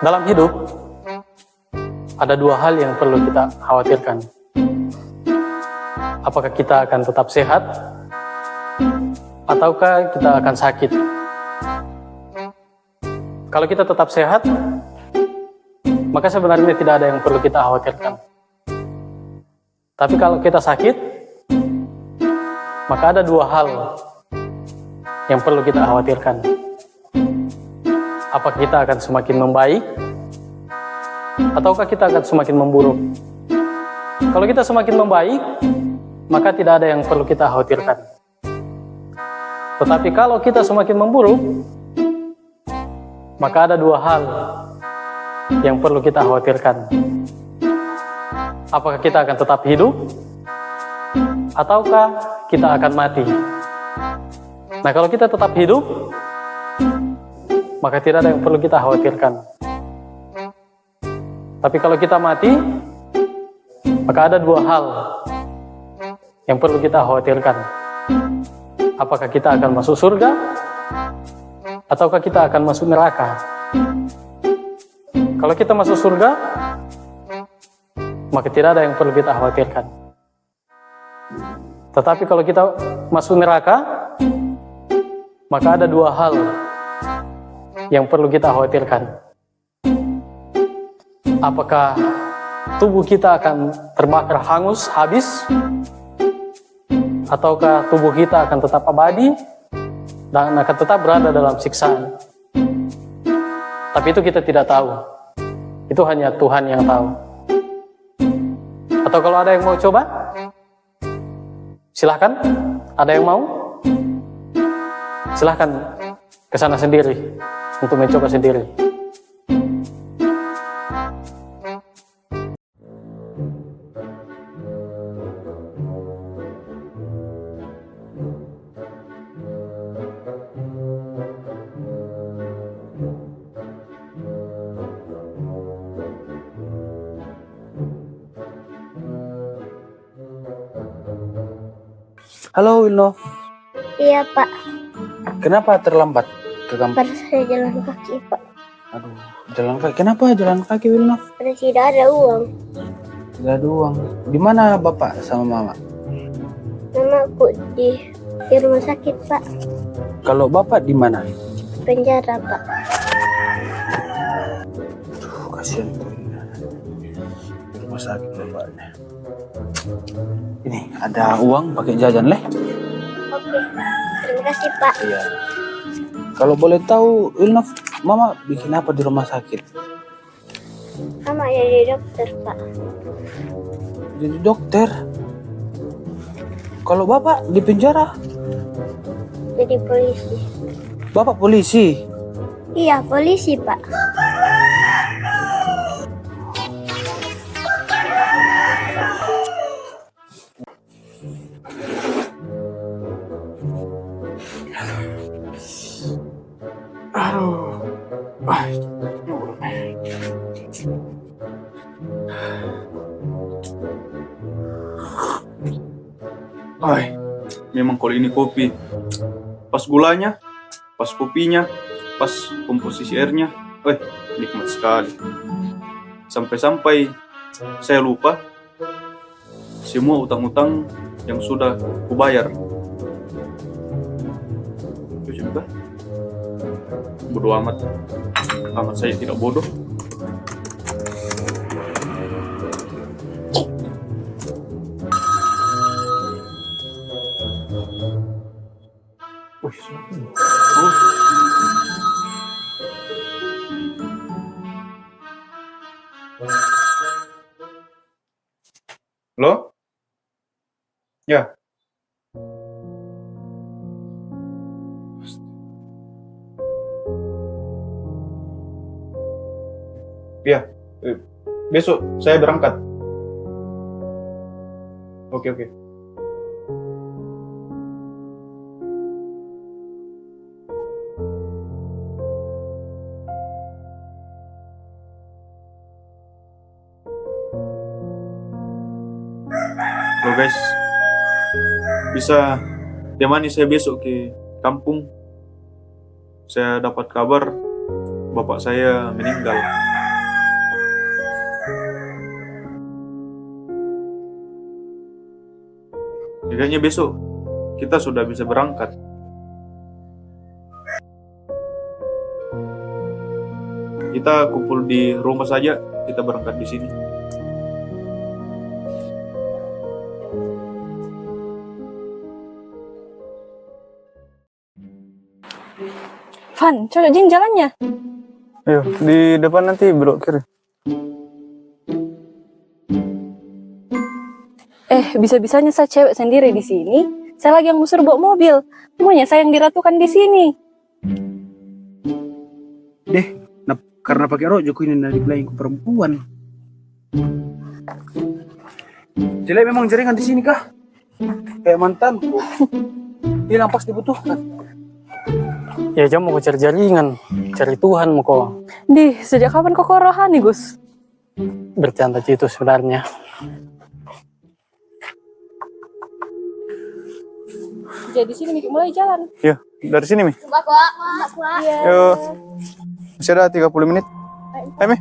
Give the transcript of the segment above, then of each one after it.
Dalam hidup, ada dua hal yang perlu kita khawatirkan. Apakah kita akan tetap sehat, ataukah kita akan sakit? Kalau kita tetap sehat, maka sebenarnya tidak ada yang perlu kita khawatirkan. Tapi kalau kita sakit, maka ada dua hal yang perlu kita khawatirkan. Apakah kita akan semakin membaik, ataukah kita akan semakin memburuk? Kalau kita semakin membaik, maka tidak ada yang perlu kita khawatirkan. Tetapi kalau kita semakin memburuk, maka ada dua hal yang perlu kita khawatirkan. Apakah kita akan tetap hidup, ataukah kita akan mati? Nah, kalau kita tetap hidup, maka tidak ada yang perlu kita khawatirkan. Tapi kalau kita mati, maka ada dua hal yang perlu kita khawatirkan. Apakah kita akan masuk surga, ataukah kita akan masuk neraka? Kalau kita masuk surga, maka tidak ada yang perlu kita khawatirkan. Tetapi kalau kita masuk neraka, maka ada dua hal yang perlu kita khawatirkan. Apakah tubuh kita akan terbakar hangus, habis, ataukah tubuh kita akan tetap abadi dan akan tetap berada dalam siksaan? Tapi itu kita tidak tahu. Itu hanya Tuhan yang tahu. Atau kalau ada yang mau coba, silahkan. Ada yang mau? Silahkan ke sana sendiri untuk mencoba sendiri. Halo Wilno, Iya Pak, kenapa terlambat ke kampus? pada saya jalan kaki Pak. Aduh, jalan kaki. Kenapa jalan kaki Wilno? Pada tidak ada uang. Tidak ada uang. Di mana bapak sama mama? Mama aku di rumah sakit Pak, Kalau bapak di mana? penjara Pak. Aduh, kasihan tuh. Di rumah sakit bapaknya. Ini ada uang pakai jajan leh. Oke, terima kasih Pak. Iya. Kalau boleh tahu Wilno, mama bikin apa di rumah sakit? Mama jadi dokter Pak. Jadi dokter. Kalau bapak di penjara? Jadi polisi. Bapak polisi. Iya polisi Pak. Aduh. Memang kalau ini kopi, pas gulanya, pas kopinya, pas komposisi airnya, nikmat sekali. Sampai-sampai saya lupa semua utang-utang yang sudah kubayar. Itu juga bodoh amat saya tidak bodoh. Halo? Ya. Ya, besok saya berangkat. Oke. Halo guys, bisa temani saya besok ke kampung. Saya dapat kabar bapak saya meninggal. Setidaknya besok kita sudah bisa berangkat. Kita kumpul di rumah saja, kita berangkat di sini. Van, cocok Jin jalannya. Ayo, di depan nanti belok kiri. Bisa-bisanya saya cewek sendiri di sini. Saya lagi yang musur bawa mobil. Semuanya saya yang diratukan di sini. Deh, karena pakai rok ini dari pelayan perempuan. Jelek memang jaringan di sini kah? Kayak mantanku. Hilang pas dibutuhkan. Ya jam mau cari jaringan, cari Tuhan mau kok. Sejak kapan kok rohani, Gus? Bercanda itu sebenarnya. Jadi sini Miki mulai jalan. Iya, dari sini Mi. Iya. Yuk. Masih ada 30 menit. Ayo Mi.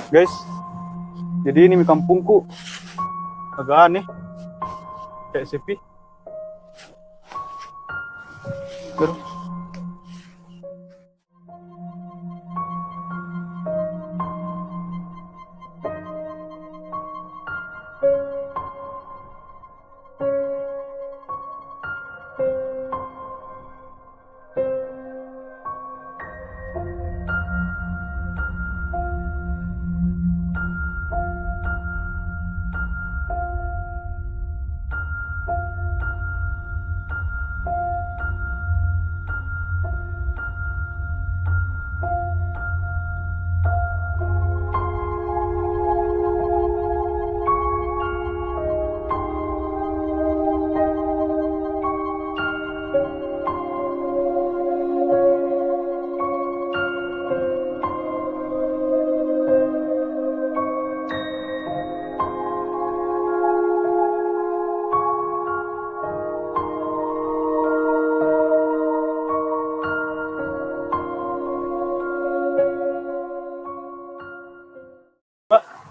Guys, jadi ini Mi kampungku. Agak aneh. Kayak sepi. Terus.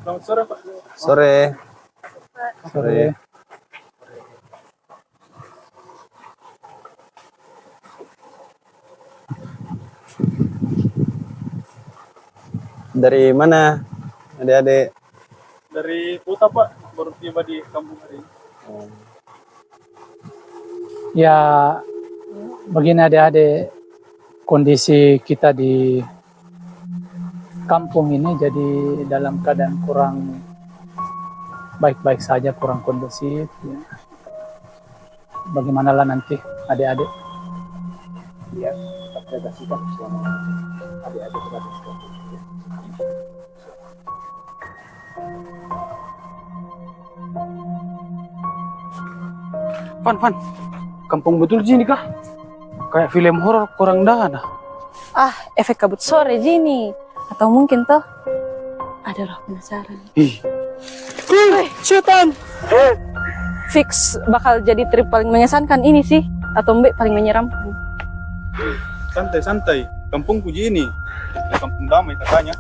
Selamat sore, Pak. Sore. Sore. Dari mana, adik-adik? Dari kota Pak, baru tiba di kampung hari ini. Ya, begini adik-adik, kondisi kita di kampung ini jadi dalam keadaan kurang baik-baik saja, kurang kondusif. Ya. Bagaimanalah nanti adik-adik? Ya, tetap jaga sikap selama adik-adik berada di kampung. Van, kampung betul sini kah? Kayak film horor kurang dana. Efek kabut sore Jini. Atau mungkin toh ada roh penasaran. Syaitan. Fix bakal jadi trip paling mengesankan ini sih. Atau Mbak paling menyeramkan. Santai, kampungku ini. Kampung damai katanya.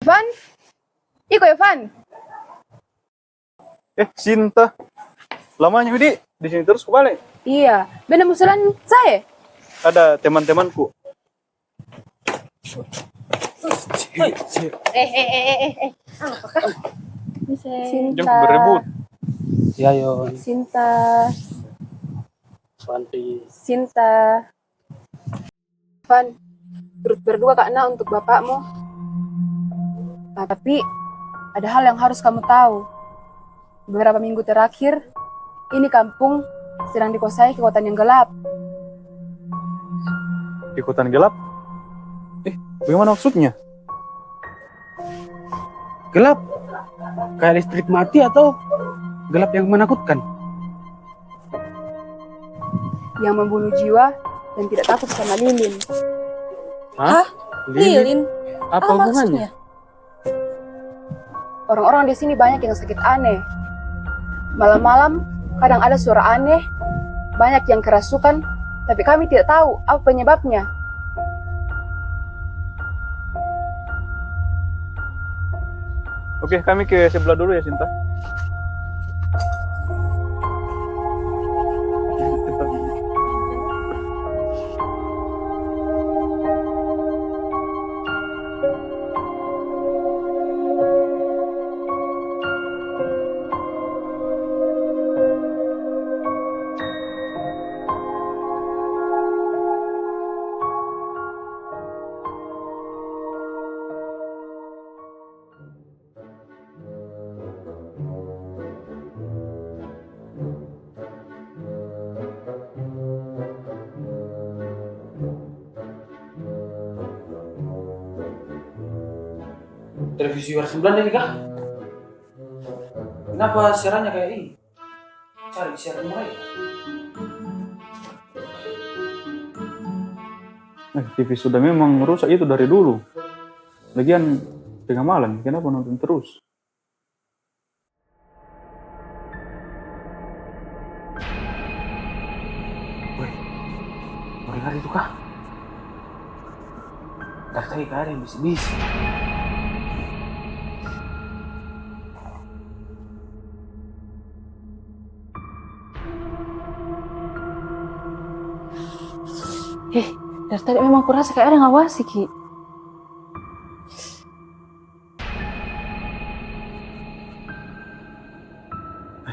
Van? Iko ya, Van? Sinta. Lamanya, Widi. di sini terus kembali. Iya, benar musuhan saya. Ada teman-temanku. Jangan Sinta. berebut. Ya Yon, Sinta. Fandri. Sinta. Van, turut berdua Kak Na untuk bapakmu. Tapi ada hal yang harus kamu tahu. Beberapa minggu terakhir, ini kampung sedang dikuasai kekuatan yang gelap. Ikutan gelap? Bagaimana maksudnya? Gelap? Kayak listrik mati atau gelap yang menakutkan? Yang membunuh jiwa dan tidak takut sama lilin. Hah? Lilin? Apa hubungannya? Orang-orang di sini banyak yang sakit aneh. Malam-malam kadang ada suara aneh, banyak yang kerasukan, tapi kami tidak tahu apa penyebabnya. Oke, kami ke sebelah dulu ya, Sinta. Televisi war 9 ini kah? Kenapa siarannya kayak ini? Cari siaran mulai. TV sudah memang rusak itu dari dulu. Lagian tengah malam, kenapa nonton terus? Woi, mau dengar itu kah? Dari tadi gak ada yang bisik-bisik. Dari tadi memang kurasa kayak ada yang ngawasi, Ki.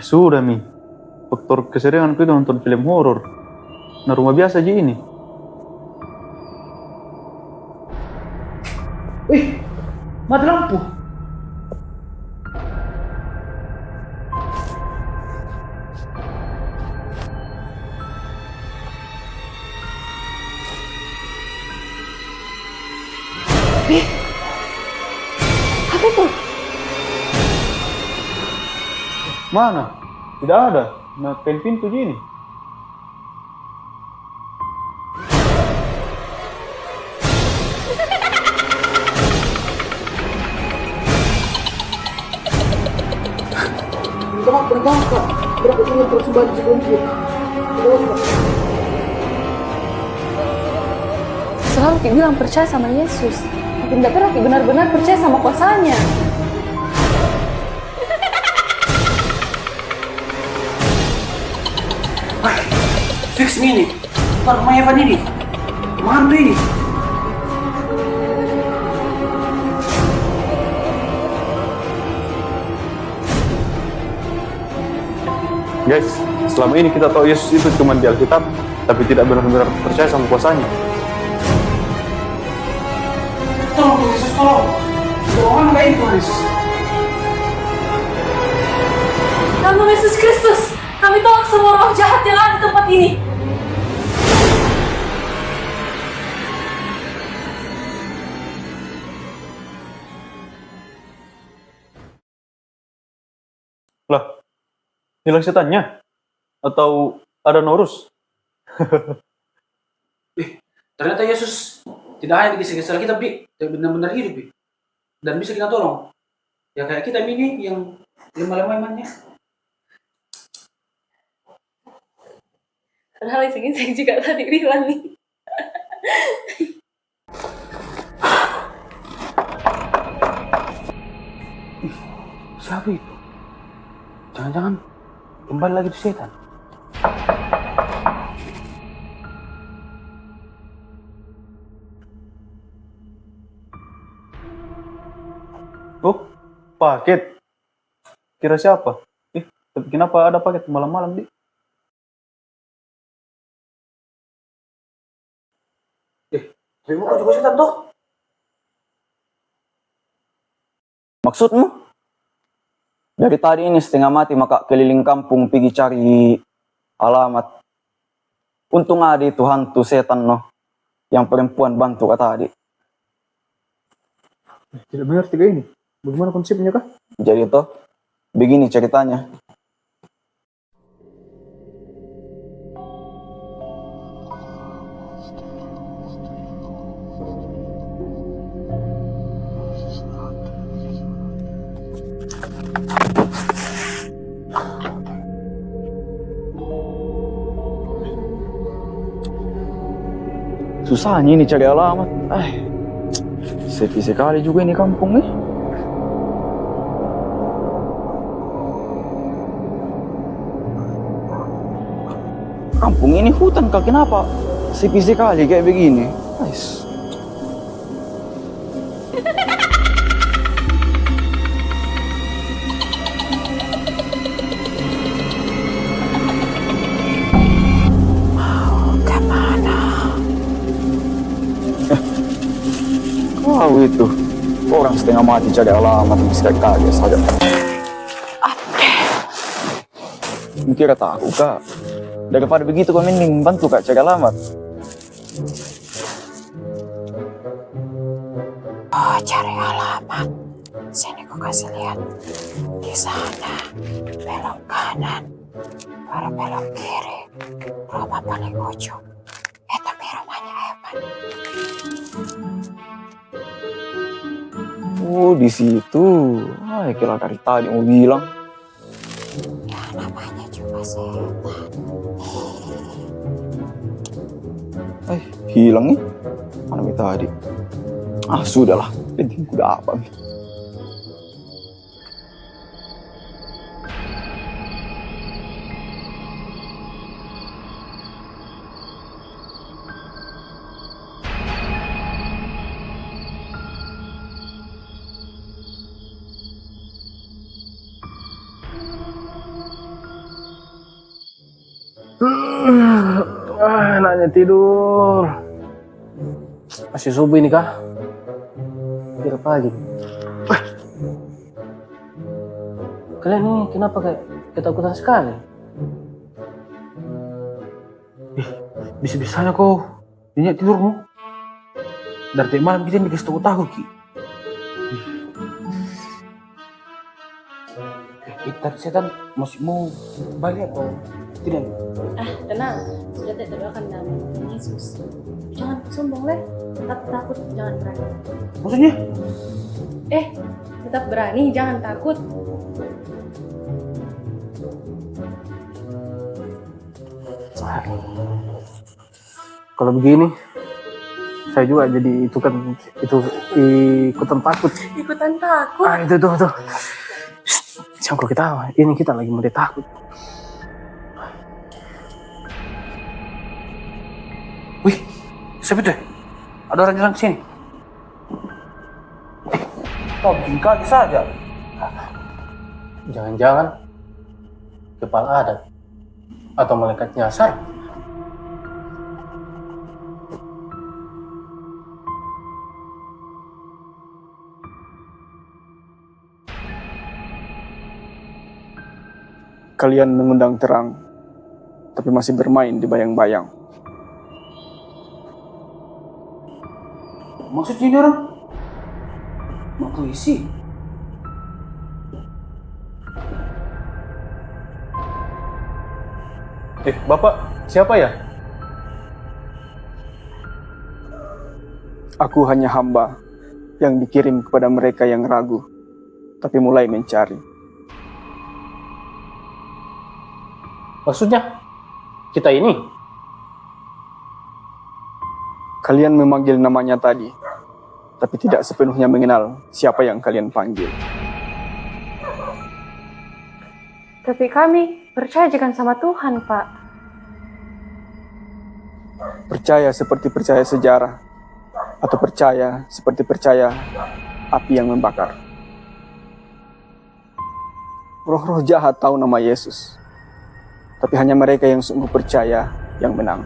Sudah, Mi. Faktor keseringan itu nonton film horor. Nah, rumah biasa aja ini. Wih, mati lampu. Apa itu? Mana? Tidak ada. Nah, pintu gini. Selalu Ki bilang percaya sama Yesus, tapi tidak pernah Ki benar-benar percaya sama kuasanya. Fix ini, bukan rumah Evan ini. Mana ini? Guys, selama ini kita tahu Yesus itu cuma di Alkitab, tapi tidak benar-benar percaya sama kuasanya. Tolong Tuhan Yesus, tolong. Tolong nggak ini Tuhan Yesus. Dalam nama Yesus Kristus, kami tolak semua roh jahat yang ada di tempat ini. Lah, hilang setannya? Atau ada Norus? Ternyata Yesus tidak hanya di kisah-kisah kita, Bi, tapi benar-benar hidup, Bi. Dan bisa kita tolong. Ya kayak kita ini yang lemah-lemah imannya. Padahal iseng-iseng juga tadi bilang nih. Siapa itu? Jangan-jangan kembali lagi di setan. Paket? Kira siapa? Tapi kenapa ada paket malam-malam, Di? Tapi mau juga setan toh? Maksudmu? Dari tadi ini setengah mati maka keliling kampung pergi cari alamat. Untung ada itu hantu setan noh. Yang perempuan bantu kata adik. Tidak benar tiga ini. Bagaimana konsepnya kah? Jadi toh, begini ceritanya. Susahnya ini cari alamat. Sepi sekali juga ini kampung nih. Kampung ini hutan kah? Kenapa sepi sekali kayak begini? Nice. Wow itu, orang setengah mati cari alamat bisa kaget saja. Mikir tahu kak, daripada begitu kau mending bantu kak cari alamat. Oh, cari alamat. Sini kau kasih lihat. Di sana, belok kanan, baru belok kiri. Rumah paling ujung. Tapi rumahnya Evan. Oh di situ. Kira dari tadi mau bilang. Ya namanya juga setan. Hilang nih. Mana tadi? Sudahlah. Penting udah apa nih? Anaknya tidur. Masih subuh ini kah? Kira pagi. Kalian ini kenapa kayak ketakutan sekali? Bisa-bisanya kau nyenyak tidurmu. Dari tadi malam kita dikasih tahu Ki. Tadi setan masih mau balik atau tidak? Tenang, sudah tidak terdoakan dalam nama Yesus. Jangan sombong leh, tetap takut, jangan berani. Maksudnya? Tetap berani, jangan takut. Kalau begini, saya juga jadi ikutan takut. Ikutan takut? Itu. Siapa kita? Ini kita lagi mau takut. Wih, siapa itu? Ada orang jalan sini. Kau bikin kaget saja. Jangan-jangan kepala adat atau malaikat nyasar. Kalian mengundang terang, tapi masih bermain di bayang-bayang. Maksudnya ini orang? Mau puisi? Bapak, siapa ya? Aku hanya hamba yang dikirim kepada mereka yang ragu, tapi mulai mencari. Maksudnya, kita ini? Kalian memanggil namanya tadi, tapi tidak sepenuhnya mengenal siapa yang kalian panggil. Tapi kami percaya juga sama Tuhan, Pak. Percaya seperti percaya sejarah, atau percaya seperti percaya api yang membakar. Roh-roh jahat tahu nama Yesus. Tapi hanya mereka yang sungguh percaya yang menang.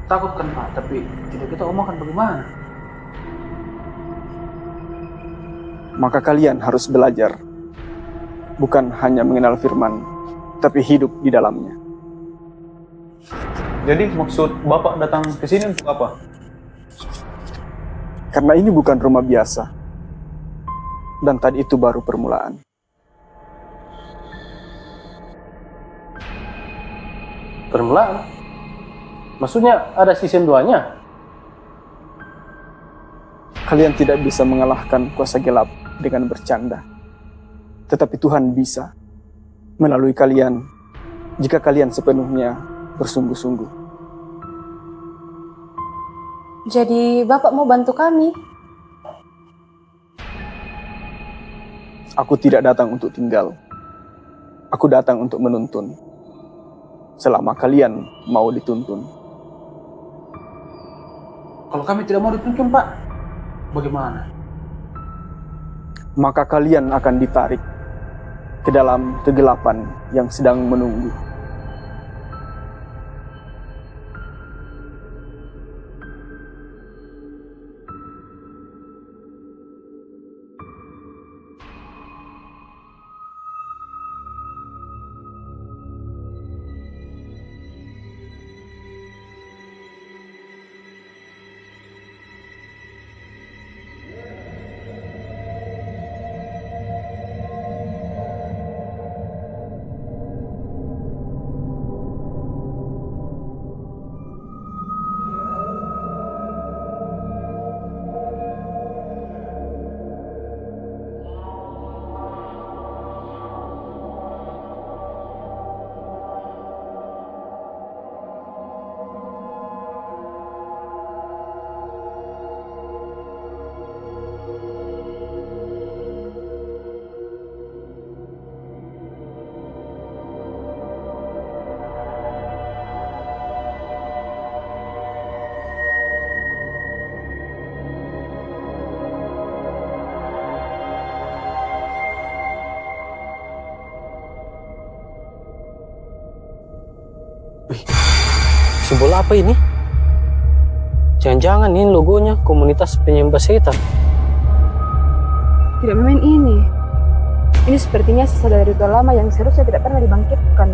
Takut kan Pak, tapi tidak kita omongkan bagaimana. Maka kalian harus belajar. Bukan hanya mengenal firman, tapi hidup di dalamnya. Jadi maksud Bapak datang ke sini untuk apa? Karena ini bukan rumah biasa. Dan tadi itu baru permulaan. Permulaan? Maksudnya ada season 2-nya? Kalian tidak bisa mengalahkan kuasa gelap dengan bercanda. Tetapi Tuhan bisa melalui kalian jika kalian sepenuhnya bersungguh-sungguh. Jadi Bapak mau bantu kami? Aku tidak datang untuk tinggal. Aku datang untuk menuntun. Selama kalian mau dituntun. Kalau kami tidak mau dituntun Pak, bagaimana? Maka kalian akan ditarik ke dalam kegelapan yang sedang menunggu. Simbol apa ini? Jangan-jangan ini logonya komunitas penyembah setan. Tidak memang ini. Ini sepertinya sisa dari ritual lama yang seharusnya tidak pernah dibangkitkan.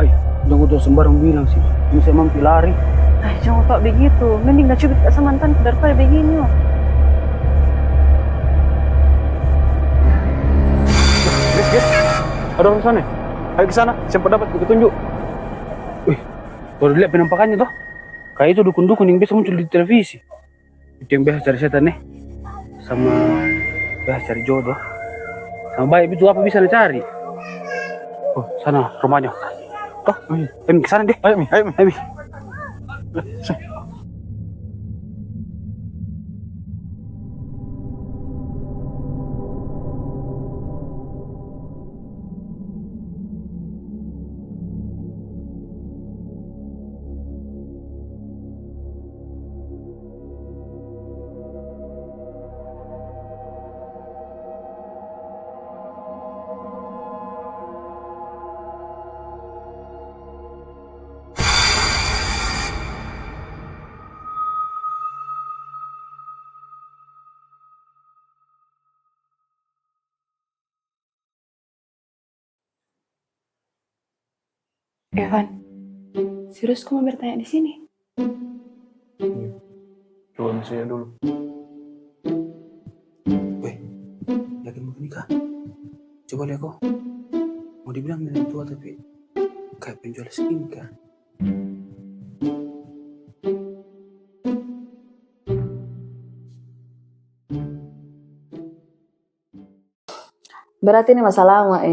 Ay, jangan tuh sembarang bilang sih. Ini saya mampu lari. Jangan tak begitu. Mending dah cubit kat semantan daripada begini. Guys, ada orang sana. Ayo ke sana, siapa dapat petunjuk. Wih, baru lihat penampakannya toh. Kayak itu dukun-dukun yang biasa muncul di televisi. Itu yang biasa cari setan nih. Sama biasa cari jodoh. Sama baik itu apa bisa dicari. Oh, sana rumahnya. Toh, ayo ke sana deh. Ayo Mi. Evan, serius kamu bertanya di sini? Coba misalnya dulu. Weh, yakin mau nikah? Coba lihat kok. Mau dibilang nenek tua tapi kayak penjual skincare. Berarti ini masalah lama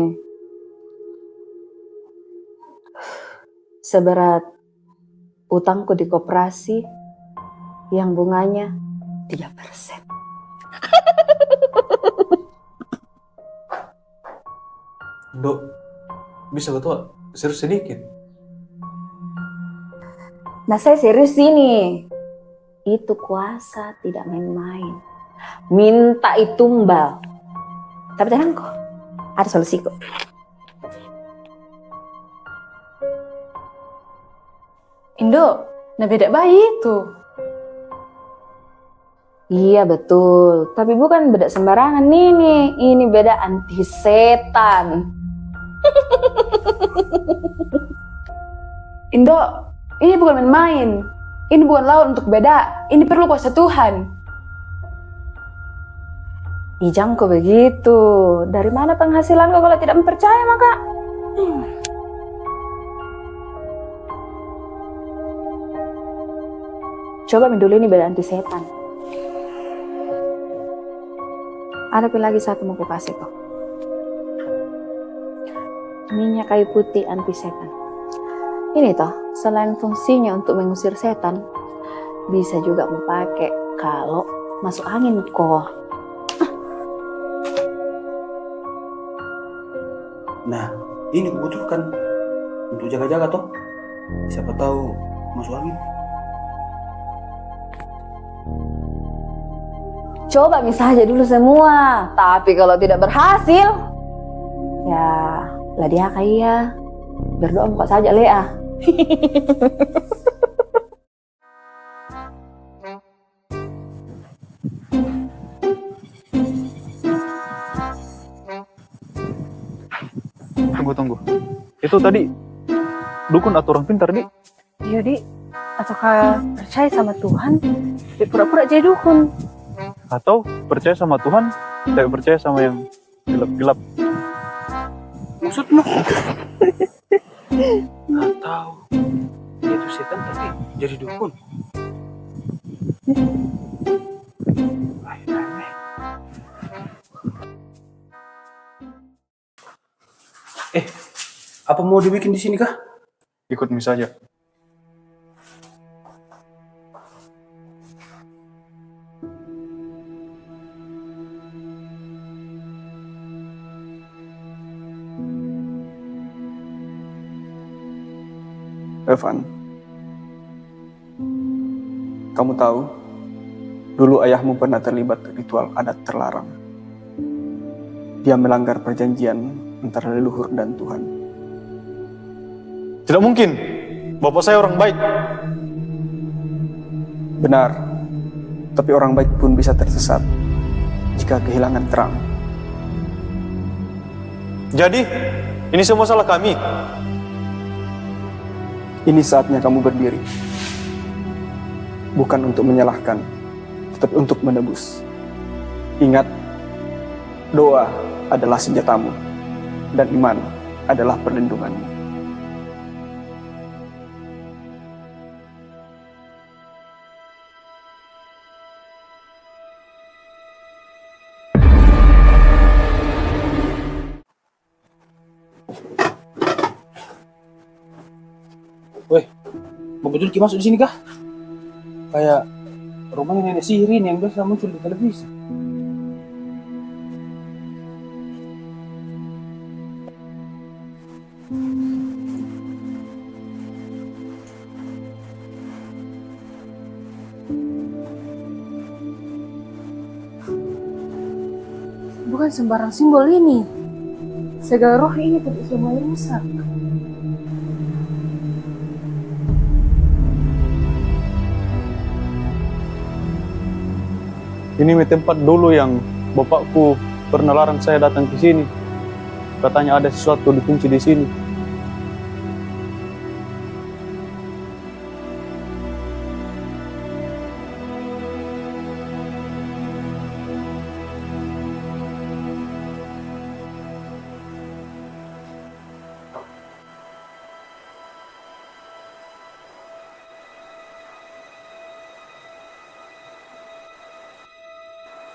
Seberat utangku di koperasi yang bunganya 3%. Dok, bisa betul serius sedikit. Nah saya serius ini. Itu kuasa tidak main-main. minta itumbal. Tapi tenang kok, ada solusi kok. Indo, nah beda bayi itu. Iya betul, tapi bukan beda sembarangan ini beda anti setan. Indo, ini bukan main-main. Ini bukan lawan untuk beda. Ini perlu kuasa Tuhan. Ijang kok begitu. Dari mana penghasilan kok kalau tidak mempercaya maka? Coba dulu ini beda anti setan. Ada lagi satu mau ku kasih kok. Minyak kayu putih anti setan. Ini toh, selain fungsinya untuk mengusir setan, bisa juga mau pakai kalau masuk angin kok. Nah, ini kubutuhkan untuk jaga-jaga toh. Siapa tahu masuk angin. Coba misalnya dulu semua, tapi kalau tidak berhasil, ya lah dia kaya. Berdoa kok saja Lea. Tunggu. Itu tadi dukun atau orang pintar, Di? Iya, Di. Ataukah percaya sama Tuhan, dia pura-pura jadi dukun. Atau percaya sama Tuhan, tapi percaya sama yang gelap-gelap. Maksudmu? Nggak tahu. Dia itu setan tapi jadi dukun. Aneh. Apa mau dibikin di sini kah? Ikut Miss saja. Evan, kamu tahu, dulu ayahmu pernah terlibat ritual adat terlarang. Dia melanggar perjanjian antara leluhur dan Tuhan. Tidak mungkin. Bapak saya orang baik. Benar, tapi orang baik pun bisa tersesat jika kehilangan terang. Jadi, ini semua salah kami. Ini saatnya kamu berdiri. Bukan untuk menyalahkan, tetapi untuk menebus. Ingat, doa adalah senjatamu, dan iman adalah perlindunganmu. Weh, mau betul Ki masuk di sini kah? Kayak rumahnya nenek sihir ini yang biasa muncul di televisi. Bukan sembarang simbol ini. Segala roh ini tidak semua rusak. Ini tempat dulu yang bapakku pernah larang saya datang ke sini. Katanya ada sesuatu dikunci di sini.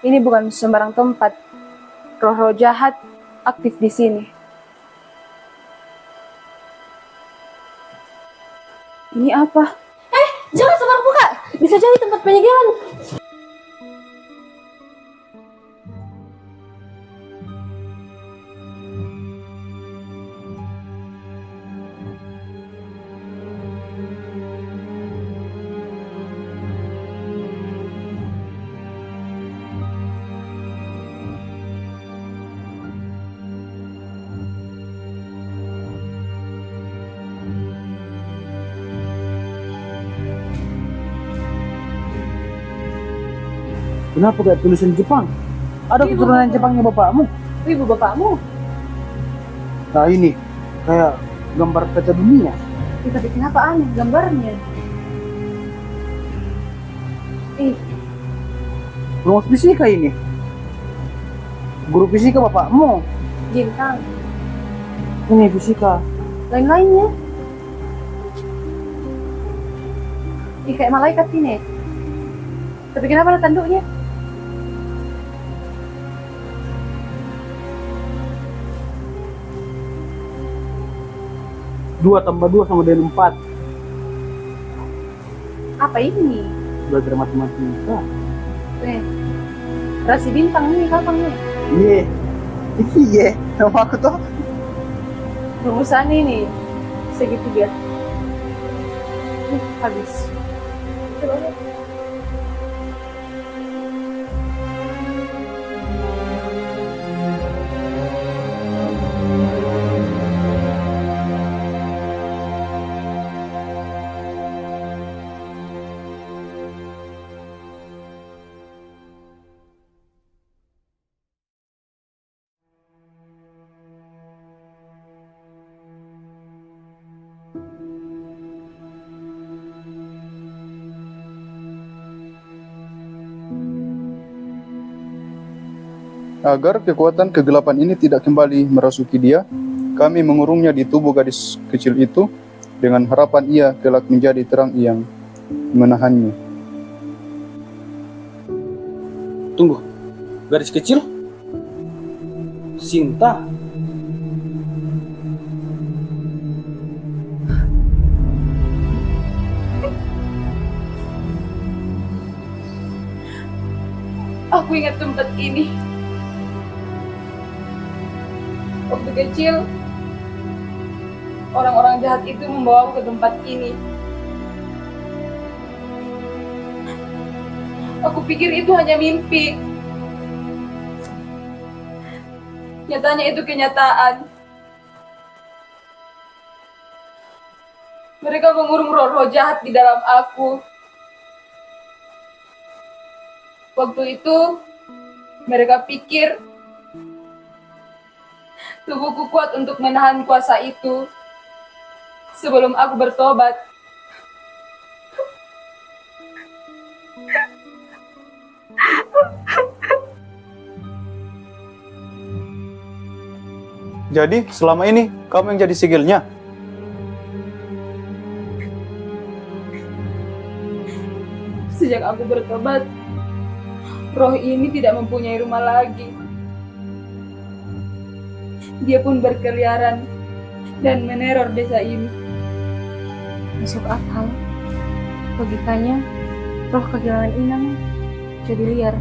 Ini bukan sembarang tempat. Roh-roh jahat aktif di sini. Ini apa? Jangan sembarang buka. Bisa jadi tempat penyegelan. Kenapa gak tulisan Jepang? Ada keturunan Jepangnya bapakmu? Ibu bapakmu. Nah ini, kayak gambar peta dunia. Tapi kenapa aneh gambarnya? Rumus fisika ini. Guru fisika bapakmu. Bintang. Ini fisika. Lain-lainnya. Kayak malaikat ini. Tapi kenapa ada tanduknya? Dua tambah 2 sama dengan 4. Apa ini? Belajar matematika. Rasi bintang nih, kapan nih? Iya, nama aku tuh. Rumusan ini segitiga. Habis. Coba lihat. Agar kekuatan kegelapan ini tidak kembali merasuki dia, kami mengurungnya di tubuh gadis kecil itu dengan harapan ia kelak menjadi terang yang menahannya. Tunggu, gadis kecil? Sinta? Aku ingat tempat ini. Waktu kecil, orang-orang jahat itu membawa aku ke tempat ini. Aku pikir itu hanya mimpi. Nyatanya itu kenyataan. Mereka mengurung roh-roh jahat di dalam aku. Waktu itu, mereka pikir tubuhku kuat untuk menahan kuasa itu sebelum aku bertobat. Jadi, selama ini kamu yang jadi sigilnya? Sejak aku bertobat, roh ini tidak mempunyai rumah lagi. Dia pun berkeliaran dan meneror desa ini. Masuk akal. Logikanya, roh kehilangan inang jadi liar.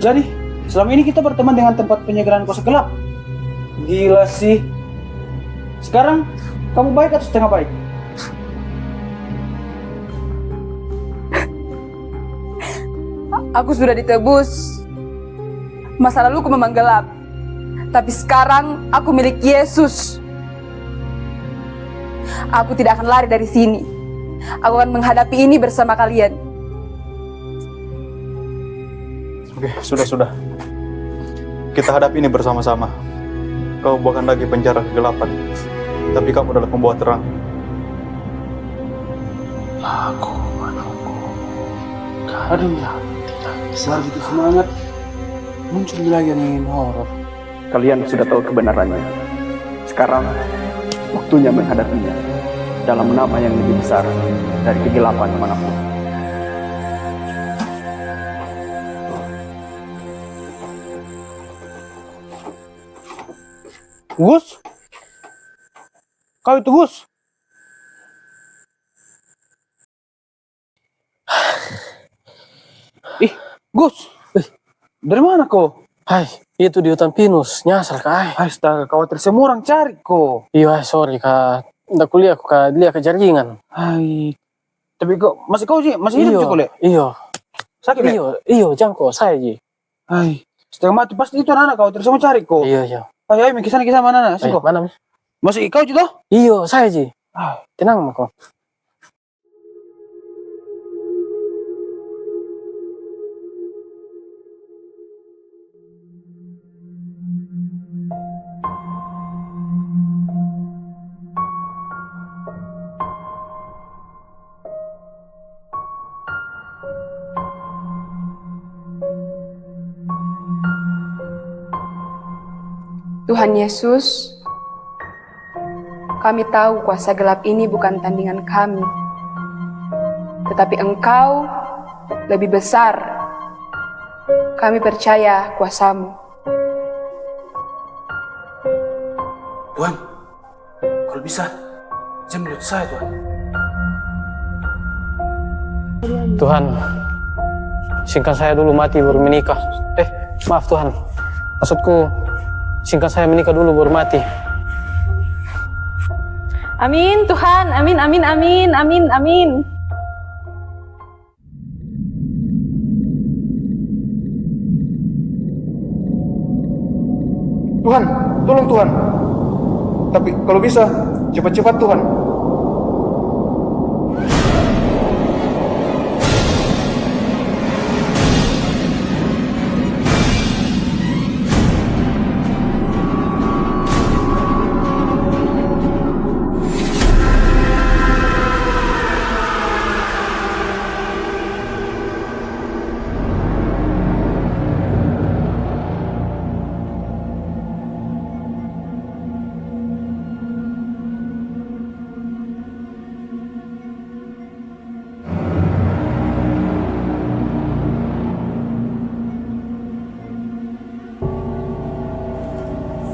Jadi, selama ini kita berteman dengan tempat penyegaran kuasa gelap. Gila sih. Sekarang, kamu baik atau setengah baik? Aku sudah ditebus. Masa laluku memang gelap. Tapi sekarang aku milik Yesus. Aku tidak akan lari dari sini. Aku akan menghadapi ini bersama kalian. Oke, sudah. Kita hadapi ini bersama-sama. Kau bukan lagi penjara kegelapan, tapi kamu adalah pembawa terang. Aku menunggu. Aduh, suara gitu semangat. Muncul lagi yang ingin horor. Kalian sudah tahu kebenarannya. Sekarang, waktunya menghadapinya dalam nama yang lebih besar dari kegelapan manapun. Gus? Kau itu Gus? Gus? Dari mana kau? Hai, itu di hutan pinus, nyasar kak. Astaga, khawatir semua orang cari kau. Iya, sorry kak. Nggak kuliah aku kak, lihat ke jaringan. Hai. Tapi kau sih masih hidup juga, Le? Iya. Sakit, Le? Iya, jangko, saya ji. Hai. Setengah mati pasti itu anak khawatir semua cari kau. Iya. Ayo, kesana mana? Ayo, mana? Masih kau juga? Iyo, saya Ji. Tenang kau. Tuhan Yesus, kami tahu kuasa gelap ini bukan tandingan kami, tetapi Engkau lebih besar. Kami percaya kuasa-Mu. Tuhan, kalau bisa, jangan menurut saya Tuhan. Tuhan, singkat saya dulu mati baru menikah. Maaf Tuhan. Maksudku, singkat saya menikah dulu baru mati. Amin Tuhan, amin, amin, amin, amin, amin. Tuhan, tolong Tuhan. Tapi kalau bisa, cepat-cepat Tuhan.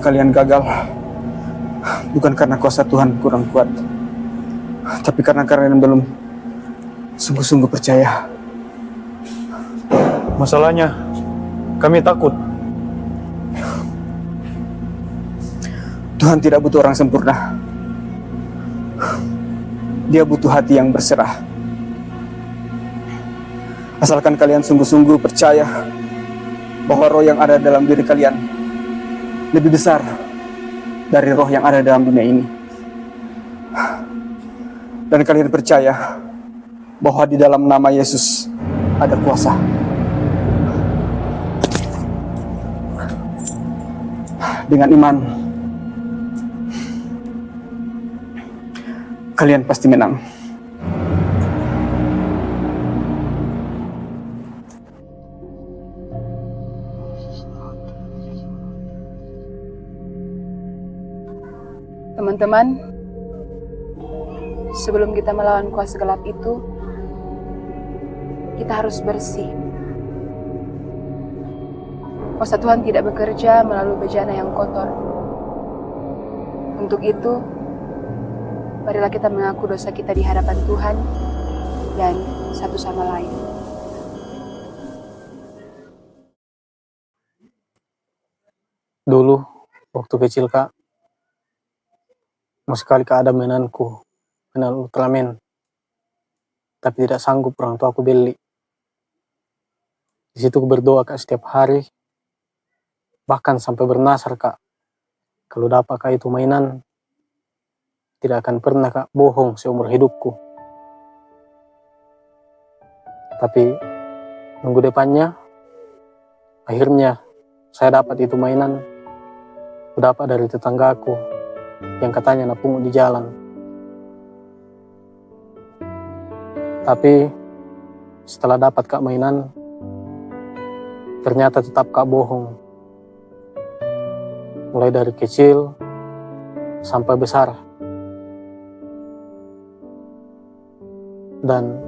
Kalian gagal bukan karena kuasa Tuhan kurang kuat, tapi karena kalian belum sungguh-sungguh percaya. Masalahnya, kami takut. Tuhan tidak butuh orang sempurna. Dia butuh hati yang berserah. Asalkan kalian sungguh-sungguh percaya bahwa roh yang ada dalam diri kalian lebih besar dari roh yang ada dalam dunia ini. Dan kalian percaya bahwa di dalam nama Yesus ada kuasa. Dengan iman, kalian pasti menang. Teman-teman, sebelum kita melawan kuasa gelap itu, kita harus bersih. Kuasa Tuhan tidak bekerja melalui bejana yang kotor. Untuk itu, marilah kita mengaku dosa kita di hadapan Tuhan dan satu sama lain. Dulu, waktu kecil Kak, mau sekali Kak ada mainanku, mainan Ultraman. Tapi tidak sanggup orang tua aku beli. Di situ aku berdoa Kak setiap hari, bahkan sampai bernasar Kak. Kalau dapat Kak itu mainan, tidak akan pernah Kak bohong seumur hidupku. Tapi minggu depannya, akhirnya saya dapat itu mainan. Aku dapat dari tetanggaku yang katanya napungut di jalan. Tapi setelah dapat Kak mainan, ternyata tetap Kak bohong. Mulai dari kecil sampai besar. Dan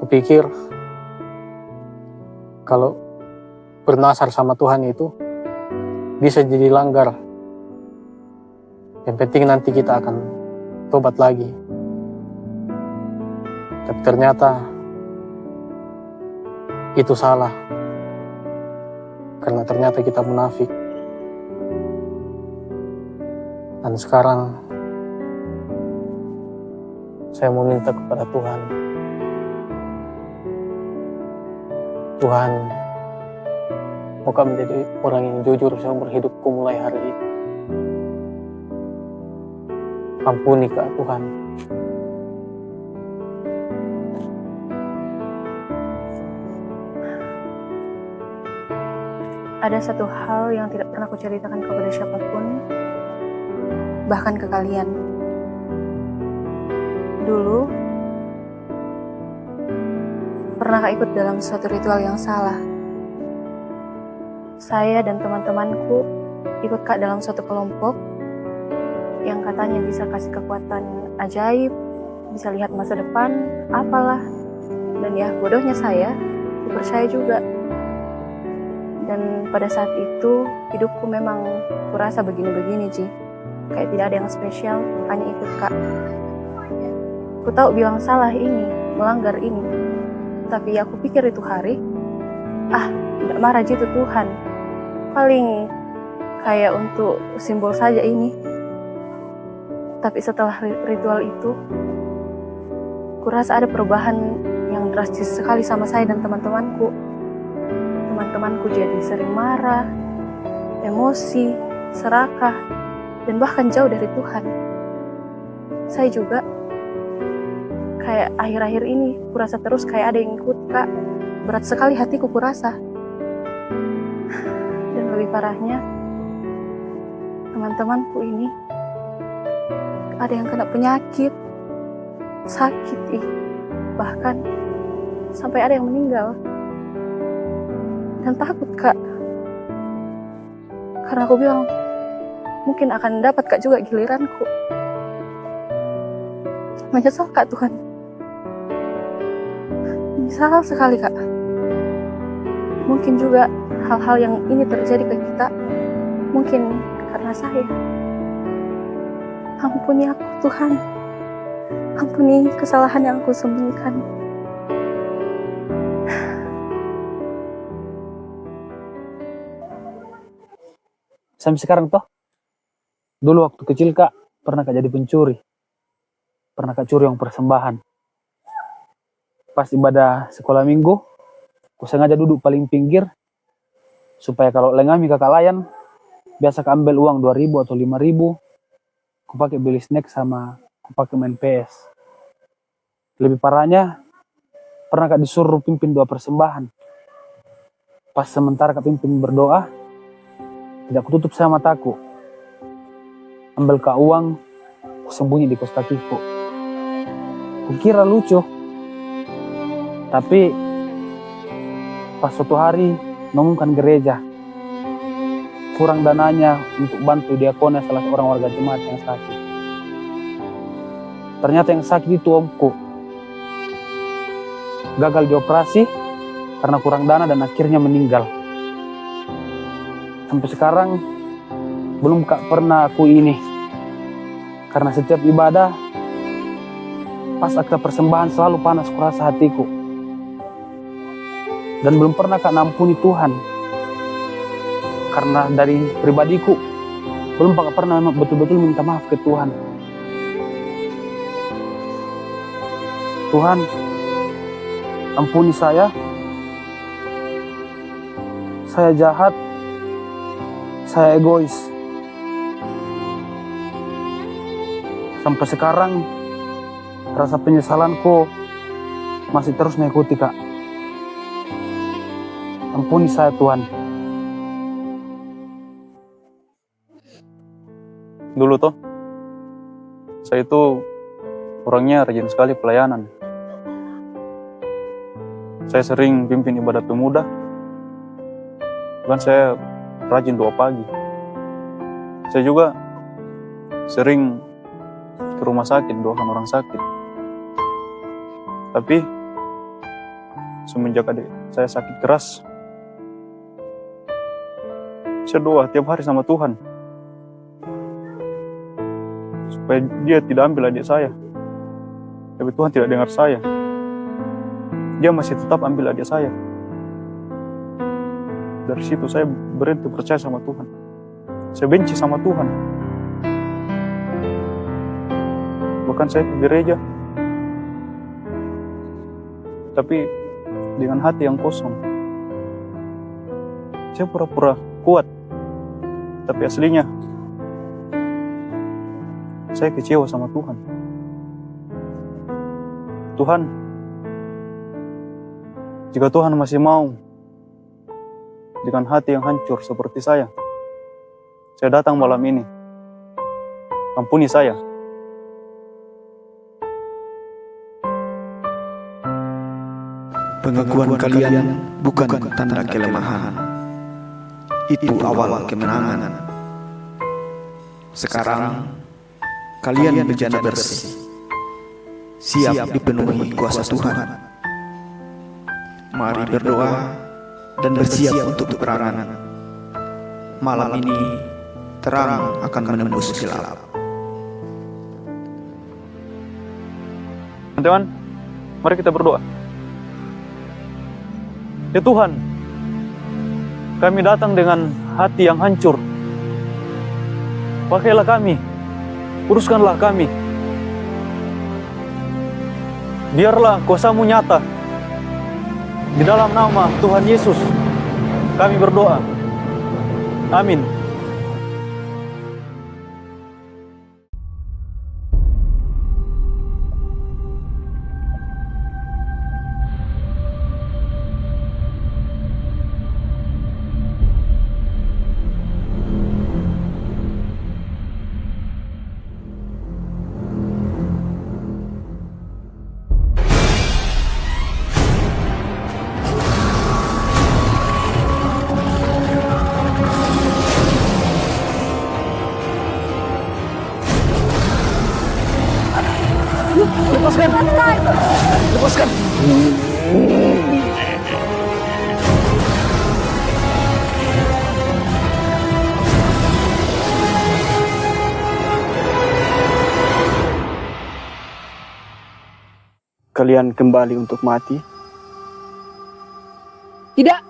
kupikir kalau bernasar sama Tuhan itu bisa jadi langgar. Yang penting nanti kita akan tobat lagi. Tapi ternyata itu salah. Karena ternyata kita munafik. Dan sekarang saya mau minta kepada Tuhan. Tuhan, mau Kau menjadi orang yang jujur seumur hidupku mulai hari ini. Ampuni Kak Tuhan. Ada satu hal yang tidak pernah aku ceritakan kepada siapapun, bahkan ke kalian. Dulu, pernah ikut dalam suatu ritual yang salah. Saya dan teman-temanku ikut Kak dalam suatu kelompok yang katanya bisa kasih kekuatan ajaib, bisa lihat masa depan, apalah. Dan ya bodohnya saya percaya juga. Dan pada saat itu hidupku memang kurasa begini-begini Ji, kayak tidak ada yang spesial, hanya ikut Kak. Ku tahu bilang salah ini, melanggar ini, tapi aku pikir itu hari, tidak marah Ji itu Tuhan, paling kayak untuk simbol saja ini. Tapi setelah ritual itu, kurasa ada perubahan yang drastis sekali sama saya dan teman-temanku. Teman-temanku jadi sering marah, emosi, serakah, dan bahkan jauh dari Tuhan. Saya juga kayak akhir-akhir ini kurasa terus kayak ada yang ikut Kak. Berat sekali hatiku kurasa. Dan lebih parahnya, teman-temanku ini ada yang kena penyakit, sakit bahkan sampai ada yang meninggal. Dan takut Kak, karena aku bilang mungkin akan dapat Kak juga giliranku. Menyesal Kak Tuhan, menyesal sekali Kak. Mungkin juga hal-hal yang ini terjadi ke kita mungkin karena saya. Ampuni aku Tuhan, ampuni kesalahan yang aku sembunyikan. Sampai sekarang toh, dulu waktu kecil Kak pernah Kak jadi pencuri, pernah Kak curi uang persembahan. Pas ibadah sekolah minggu, aku sengaja duduk paling pinggir supaya kalau lengami kakak layan, biasa Kak ambil uang 2.000 atau 5.000, aku pakai beli snack sama aku pakai main PS. Lebih parahnya, pernah Kak disuruh pimpin doa persembahan. Pas sementara Kak pimpin berdoa, tidak kututup sama mataku. Ambil Kak uang, aku sembunyi di kos kakiku. Kukira lucu. Tapi pas suatu hari mengumumkan gereja, kurang dananya untuk bantu diakonnya salah seorang warga jemaat yang sakit. Ternyata yang sakit itu omku. Gagal dioperasi karena kurang dana dan akhirnya meninggal. Sampai sekarang belum Kak pernah aku ini, karena setiap ibadah pas akta persembahan selalu panas kurasa hatiku, dan belum pernah Kak nampuni Tuhan, karena dari pribadiku belum Kak pernah betul-betul minta maaf ke Tuhan. Tuhan, ampuni saya jahat, saya egois. Sampai sekarang rasa penyesalanku masih terus mengikuti Kak. Ampuni saya Tuhan. Dulu toh, saya itu orangnya rajin sekali pelayanan. Saya sering pimpin ibadah pemuda. Bahkan saya rajin doa pagi. Saya juga sering ke rumah sakit, doakan orang sakit. Tapi semenjak adik saya sakit keras, saya doa tiap hari sama Tuhan supaya dia tidak ambil adik saya. Tapi Tuhan tidak dengar saya. Dia masih tetap ambil adik saya. Dari situ saya berhenti percaya sama Tuhan. Saya benci sama Tuhan. Bahkan saya ke gereja, tapi dengan hati yang kosong. Saya pura-pura kuat, tapi aslinya saya kecewa sama Tuhan. Tuhan, jika Tuhan masih mau dengan hati yang hancur seperti saya datang malam ini. Ampuni saya. Pengakuan kalian bukan tanda kelemahan. Itu awal kemenangan. Sekarang kalian bejana bersih, siap dipenuhi kuasa Tuhan. Mari berdoa dan bersiap untuk peperangan. Malam ini terang akan menembus gelap. Teman-teman, mari kita berdoa. Ya Tuhan, kami datang dengan hati yang hancur. Pakailah kami, uruskanlah kami. Biarlah kuasa-Mu nyata. Di dalam nama Tuhan Yesus, kami berdoa. Amin. Lepaskan! Kalian kembali untuk mati? Tidak,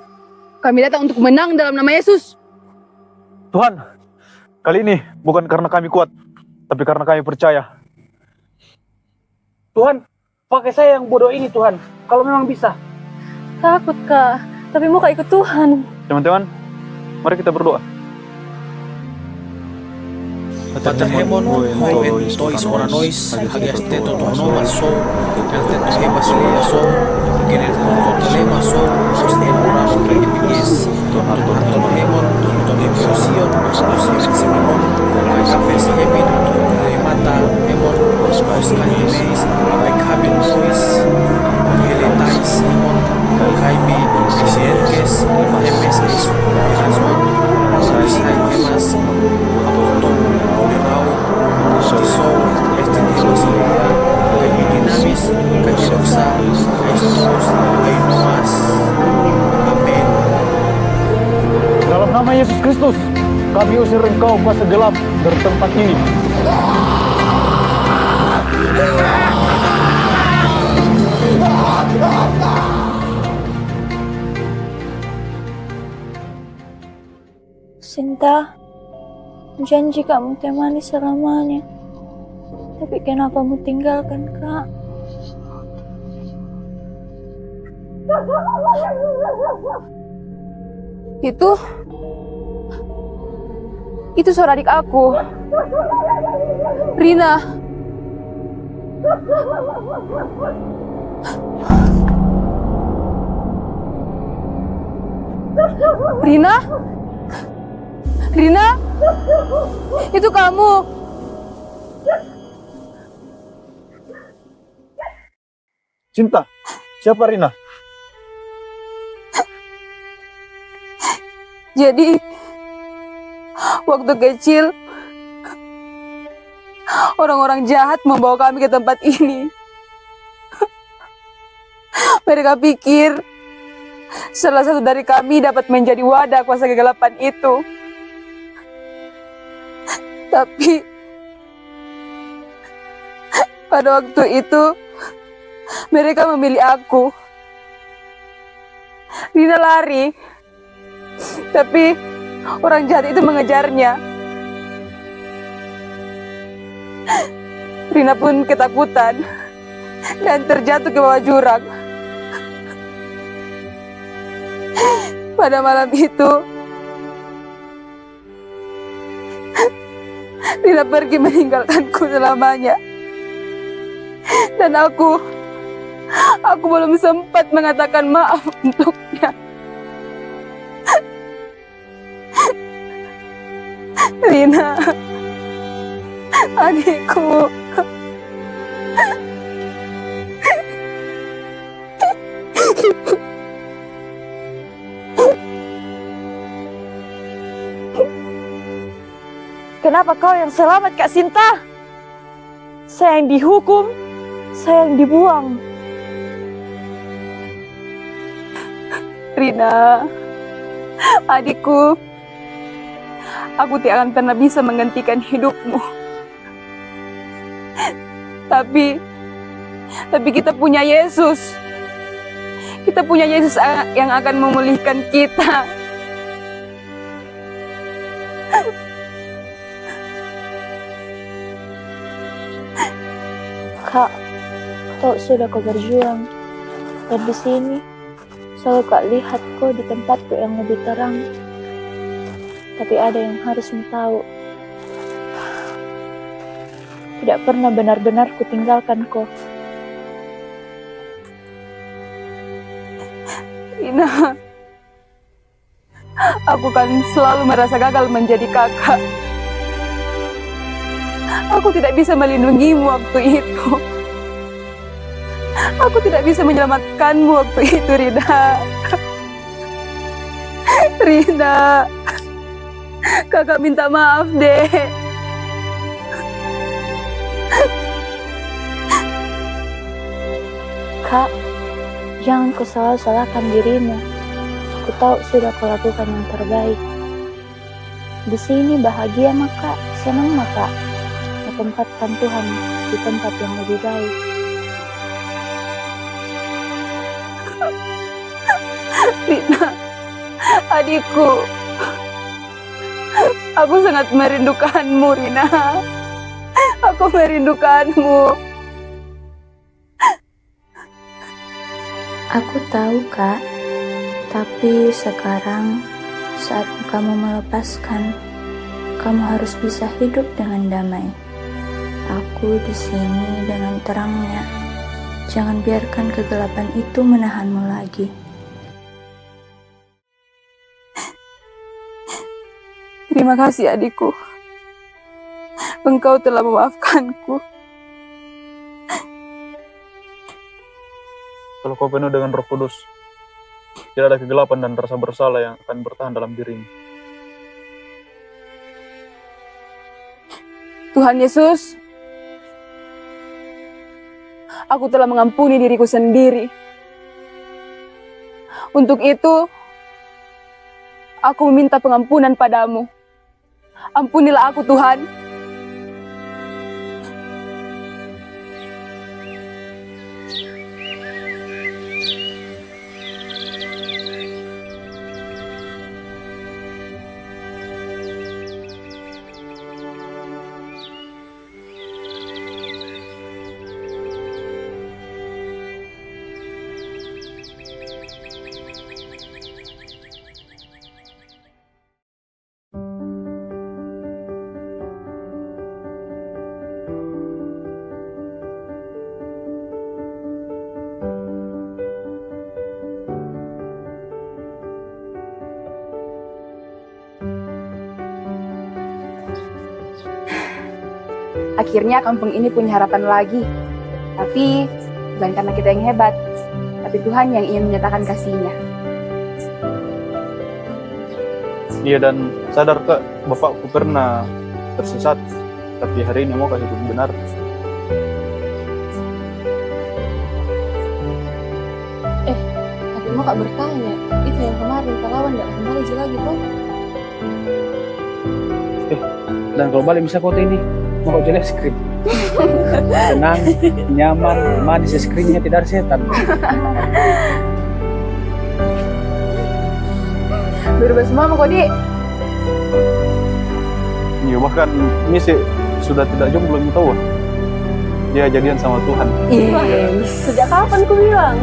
kami datang untuk menang dalam nama Yesus. Tuhan, kali ini bukan karena kami kuat, tapi karena kami percaya. Tuhan, pakai saya yang bodoh ini Tuhan, kalau memang bisa. Takut Kak, tapi mau ikut Tuhan. Teman-teman, mari kita berdoa. Paterhemon, hoen tois ora nois, hagias teto to nomal so, el teto hebas so, querer to lema so, osten ora no regipis, to hemon, to nebusion, to simon, kai hapes hemin, to mata hemon, os kaimeis, apek habin nois, heletais hemon, kaimi, sienques, hemes es, erasmon, sais hemas, apoton, Tiso, este Dios kay dinamis, kay doksa, kay Kristus, kay numas. Amin. Dalam nama Yesus Kristus, kami usir engkau kuasa gelap dari tempat ini. Sinta, janji kamu temani selamanya. Tapi kenapa kamu tinggalkan Kak? Itu suara adik aku, Rina. Rina? Rina? Itu kamu? Cinta, siapa Rina? Jadi, waktu kecil, orang-orang jahat membawa kami ke tempat ini. Mereka pikir salah satu dari kami dapat menjadi wadah kuasa kegelapan itu. Tapi pada waktu itu mereka memilih aku. Rina lari, tapi orang jahat itu mengejarnya. Rina pun ketakutan dan terjatuh ke bawah jurang. Pada malam itu, Rina Rina pergi meninggalkanku selamanya. Dan aku belum sempat mengatakan maaf untuknya. Rina, adikku. Kenapa kau yang selamat, Kak Sinta? Saya yang dihukum, saya yang dibuang. Rina, adikku, aku tidak akan pernah bisa menggantikan hidupmu. Tapi kita punya Yesus. Kita punya Yesus yang akan memulihkan kita. Kak, kau sudah kau berjuang. Dan di sini selalu Kak lihat kau di tempatku yang lebih terang. Tapi ada yang harus tahu. Tidak pernah benar-benar kutinggalkan kau. Rina, aku kan selalu merasa gagal menjadi kakak. Aku tidak bisa melindungimu waktu itu. Aku tidak bisa menyelamatkanmu waktu itu, Rina. Rina, kakak minta maaf deh. Kak, jangan kau salah-salahkan dirimu. Aku tahu sudah kau lakukan yang terbaik. Di sini bahagia maka, senang maka. Tempatkan Tuhan di tempat yang lebih baik. Rina, adikku, aku sangat merindukanmu, Rina. Aku merindukanmu. Aku tahu, Kak. Tapi sekarang saatnya kamu melepaskan. Kamu harus bisa hidup dengan damai. Aku di sini dengan terangnya. Jangan biarkan kegelapan itu menahanmu lagi. Terima kasih, adikku. Engkau telah memaafkanku. Kalau kau penuh dengan Roh Kudus, tidak ada kegelapan dan rasa bersalah yang akan bertahan dalam dirimu. Tuhan Yesus, aku telah mengampuni diriku sendiri. Untuk itu, aku meminta pengampunan padamu. Ampunilah aku, Tuhan. Akhirnya kampung ini punya harapan lagi. Tapi bukan karena kita yang hebat, tapi Tuhan yang ingin menyatakan kasih-Nya. Iya, dan sadar Kak, bapakku pernah tersesat, tapi hari ini mau kasih hidup benar. Tapi mau Kak bertanya, itu yang kemarin pahlawan gak kembali lagi kok? Dan kalau balik bisa kota ini, mau kau jelas skrip. Tenang, nyaman, manis, skripnya tidak ada setan. Berubah semua mau Kodi. Iya, bahkan ini sih sudah tidak jomblo belum tahu. Dia jadian sama Tuhan. Iya. Sejak kapan ku bilang?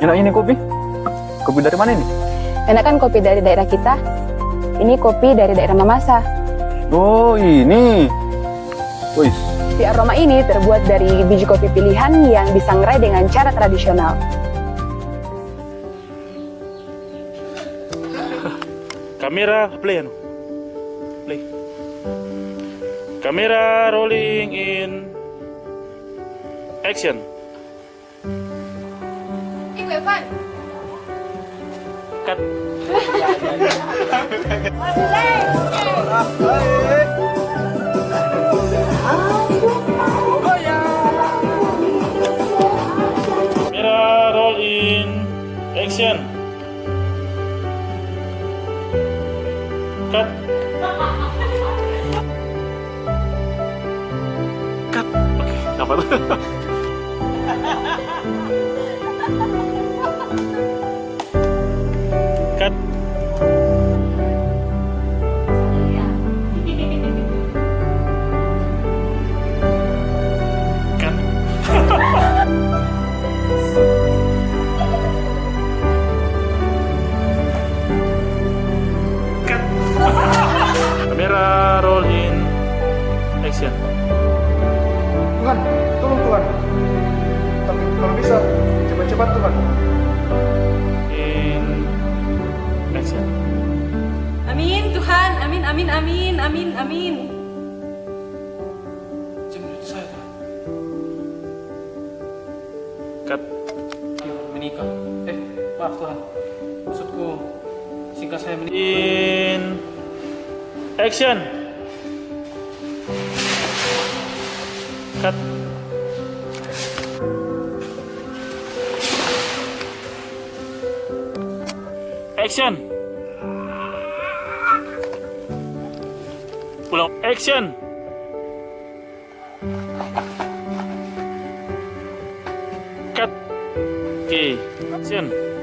Enak ini kopi. Kopi dari mana ini? Enakan kopi dari daerah kita. Ini kopi dari daerah Mamasa. Oh, ini. Wih, Kopi aroma ini terbuat dari biji kopi pilihan yang disangrai dengan cara tradisional. Kamera play anu. Play. Kamera rolling in action. Iku Evan. Cut. Kamera roll in action. Cut. Cut. Oke, dapat. Cut. Cut. Kamera roll in action. Tuhan, tolong Tuhan. Tapi kalau bisa, cepat-cepat Tuhan. In action. Amin Tuhan, amin, amin, amin, amin, amin. Cut. Menikah. Maaf Tuhan. Maksudku, singkat saya menikah. In action. Cut. Action. Ulang. Action. Cut. Oke. Action.